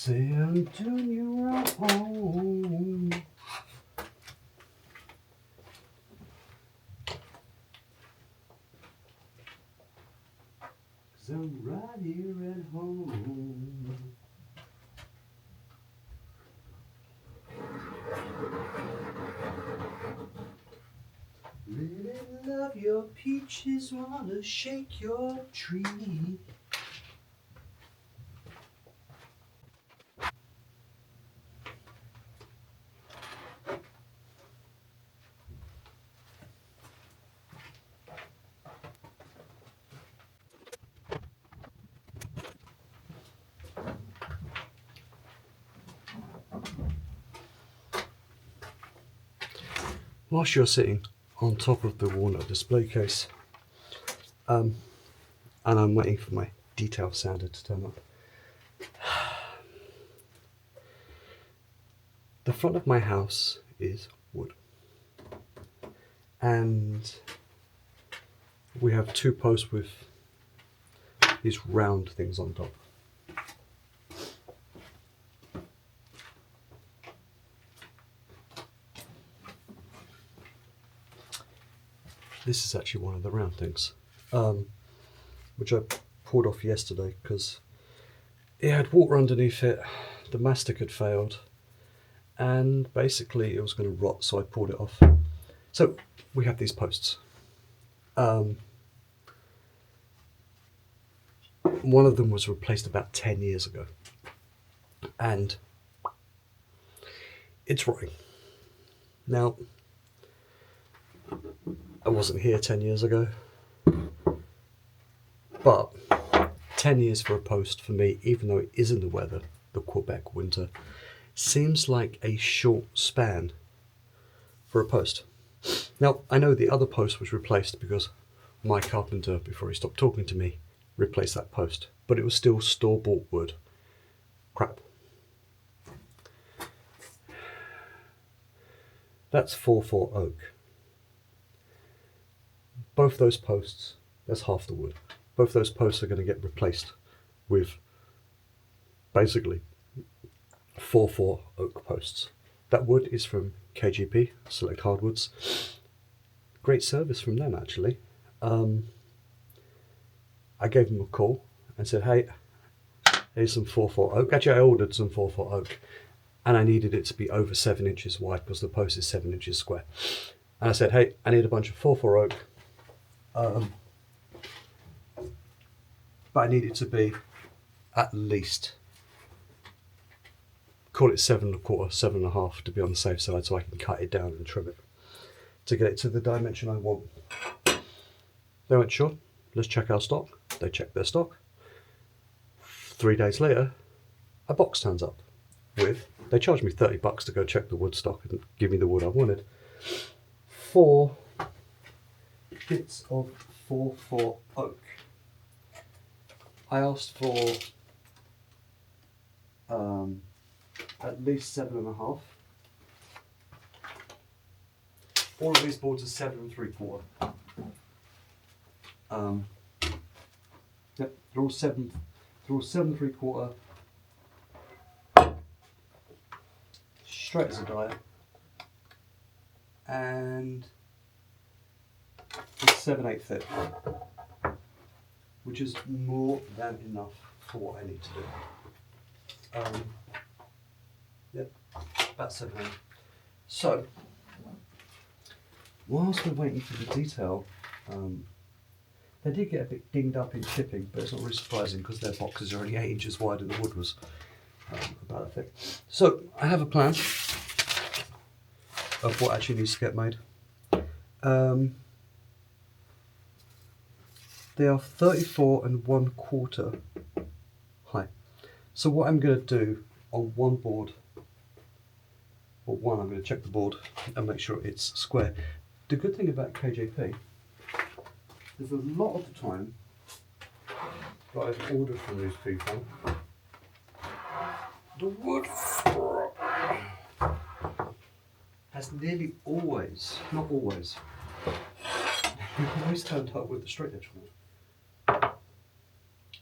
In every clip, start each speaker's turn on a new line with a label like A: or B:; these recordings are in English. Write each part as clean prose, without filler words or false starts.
A: Say until you're home. 'Cause I'm right here at home. Really love your peaches, wanna shake your tree. Whilst you're sitting on top of the walnut display case, and I'm waiting for my detail sounder to turn up. The front of my house is wood, and we have two posts with these round things on top. This is actually one of the round things, which I pulled off yesterday because it had water underneath it, the mastic had failed, and basically it was going to rot, so I pulled it off. So we have these posts. One of them was replaced about 10 years ago, and it's rotting. Now, I wasn't here 10 years ago, but 10 years for a post for me, even though it is in the weather, the Quebec winter, seems like a short span for a post. Now, I know the other post was replaced because my carpenter, before he stopped talking to me, replaced that post, but it was still store-bought wood. Crap. That's 4/4 oak. Both those posts, that's half the wood. Both those posts are going to get replaced with basically 4/4 oak posts. That wood is from KJP Select Hardwoods. Great service from them, actually. I gave them a call and said, hey, here's some 4/4 oak. Actually, I ordered some 4/4 oak, and I needed it to be over 7 inches wide because the post is 7 inches square. And I said, hey, I need a bunch of 4/4 oak, but I need it to be at least, call it 7/4, 7.5 to be on the safe side, so I can cut it down and trim it to get it to the dimension I want. They went, sure, let's check our stock. They checked their stock. 3 days later, a box turns up with, they charged me $30 to go check the wood stock and give me the wood I wanted. 4 bits of 4/4 oak. I asked for at least 7.5. All of these boards are 7 3/4. Yep, they're all 7 3/4. Straight as a die, and it's 7/8 thick, which is more than enough for what I need to do. Yep, about 7/8. So, whilst we're waiting for the detail, they did get a bit dinged up in shipping, but it's not really surprising because their boxes are only 8 inches wide and the wood was about that thick. So, I have a plan of what actually needs to get made. They are 34 1/4 high. So what I'm going to do on one board, or one, I'm going to check the board and make sure it's square. The good thing about KJP is a lot of the time that I've ordered from these people, the wood has nearly always, not always, always turned up with the straight edge wood.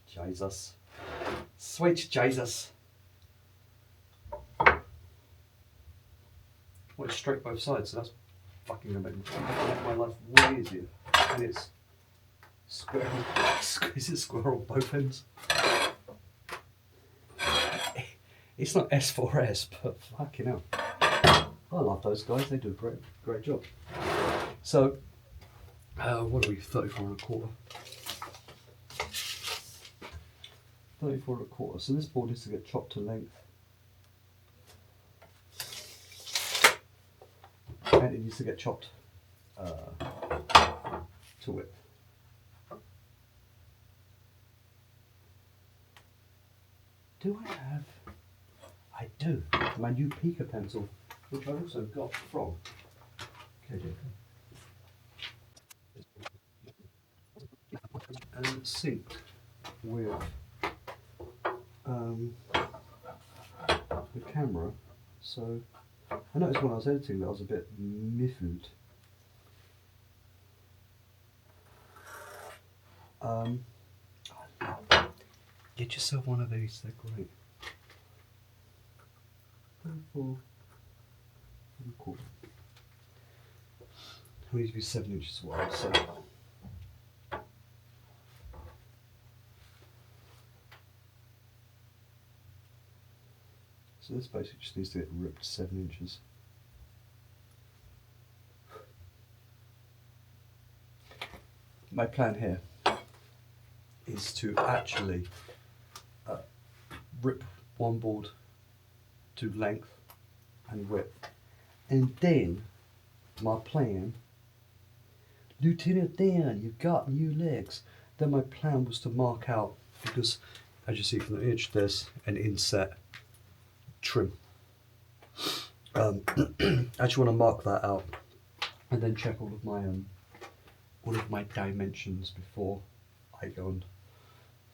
A: Jesus. Sweet Jesus. goes straight both sides, so that's fucking gonna make my life way easier. And it's square. Is it square on both ends? It's not S4S, but fucking hell. I love those guys, they do a great job. So, what are we, 34 and a quarter? 34 and a quarter, so this board needs to get chopped to length. And it needs to get chopped to width. Do I have? I do. My new Pica pencil, which I also got from KJP. And it's synced with the camera. So I noticed when I was editing that I was a bit miffled. Get yourself one of these, they're great. 34 and a quarter. I need to be 7 inches wide, so. So this basically just needs to get ripped 7 inches. My plan here is to actually rip one board to length and width, and then my plan, Lieutenant Dan, you've got new legs. Then my plan was to mark out, because as you see from the image, there's an inset trim. I actually want to mark that out and then check all of my dimensions before I go and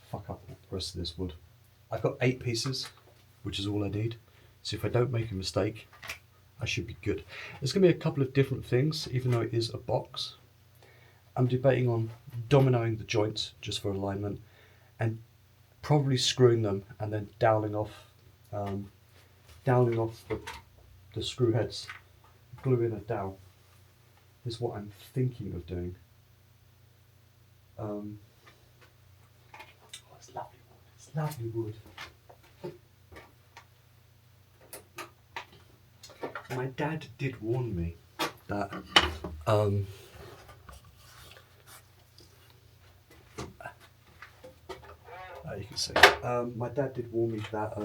A: fuck up the rest of this wood. I've got 8 pieces, which is all I need. So if I don't make a mistake, I should be good. There's going to be a couple of different things, even though it is a box. I'm debating on dominoing the joints just for alignment, and probably screwing them and then doweling off the screw heads, gluing a dowel is what I'm thinking of doing. Oh, it's lovely wood. It's lovely wood. My dad did warn me that you can see. My dad did warn me that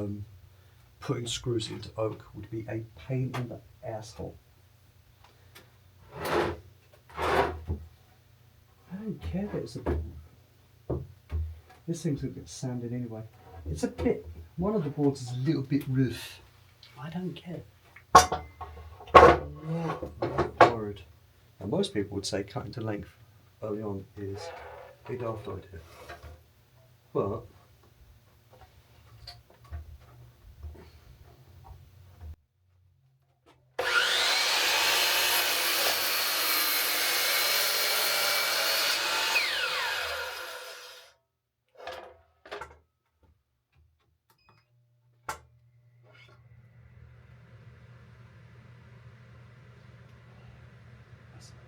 A: putting screws into oak would be a pain in the asshole. I don't care that it's a bit. This thing's gonna get sanded anyway. It's a bit. One of the boards is a little bit rough. I don't care. I'm not worried. And most people would say cutting to length early on is a daft idea. But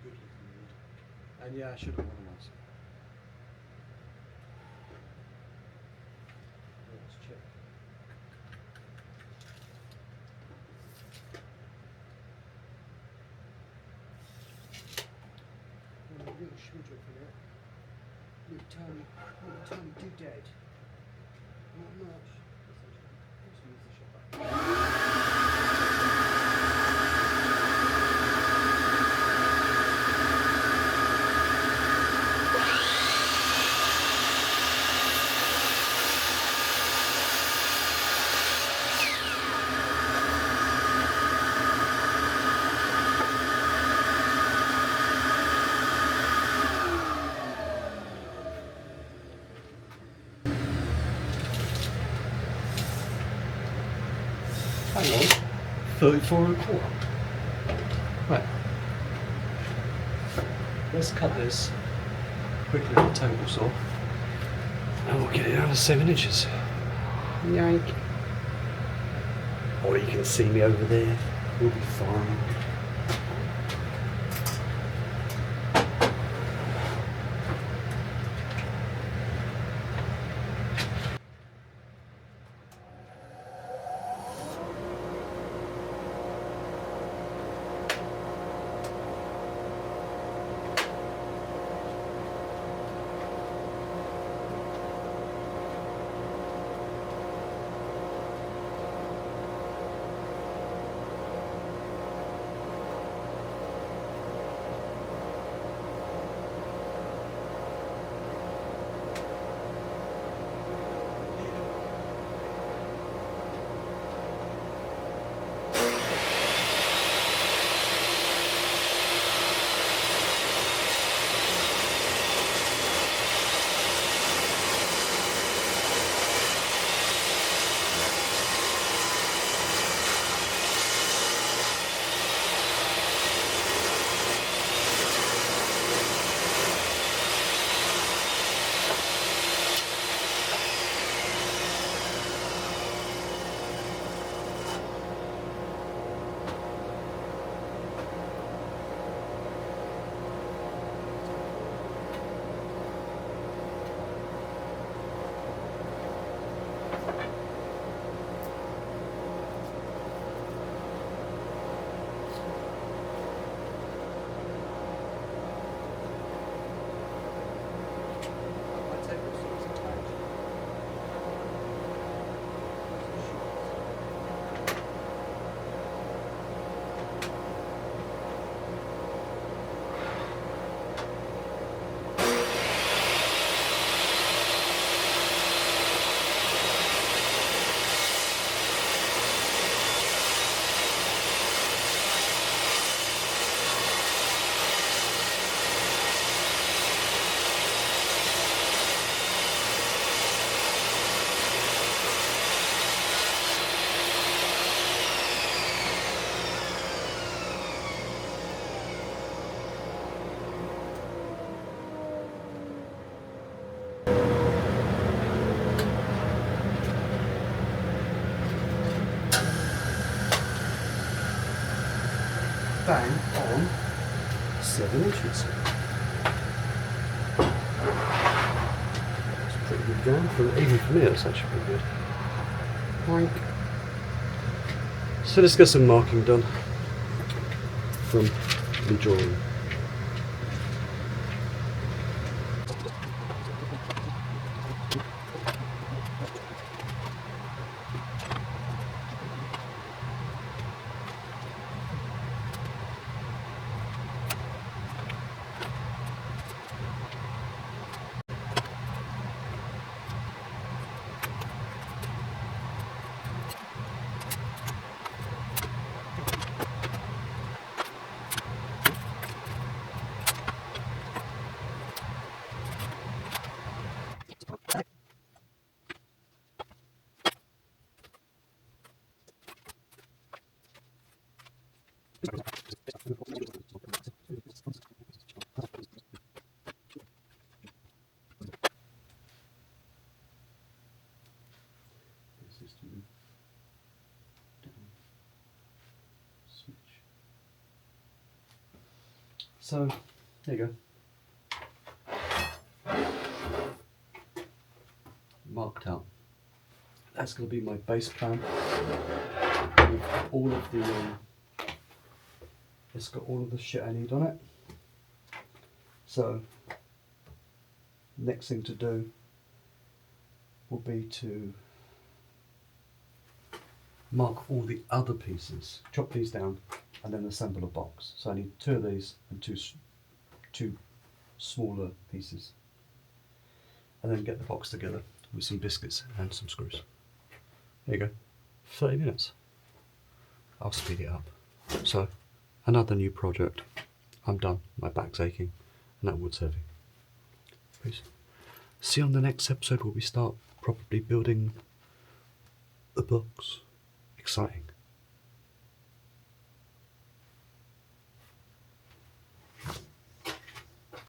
A: good looking wood. And yeah, I should have worn those. Let's check. And a little shooter for that. Little tiny doodad. Not much. Let's use the shopper. Hang on, 34 and a quarter. Right. Let's cut this quickly on the table saw, and we'll get it down to 7 inches. Yank. Or you can see me over there. We'll be fine. Bang on 7 inches. That's pretty good going. Even for me, that's actually pretty good. Boink. So let's get some marking done from the drawing. So, there you go. Marked out. That's going to be my base plan. With all of the, it's got all of the shit I need on it. So, next thing to do will be to mark all the other pieces, chop these down, and then assemble a box. So I need 2 of these and two smaller pieces, and then get the box together with some biscuits and some screws. There you go. 30 minutes. I'll speed it up. So, another new project. I'm done. My back's aching, and that wood's heavy. Peace. See you on the next episode where we start probably building the box. Exciting.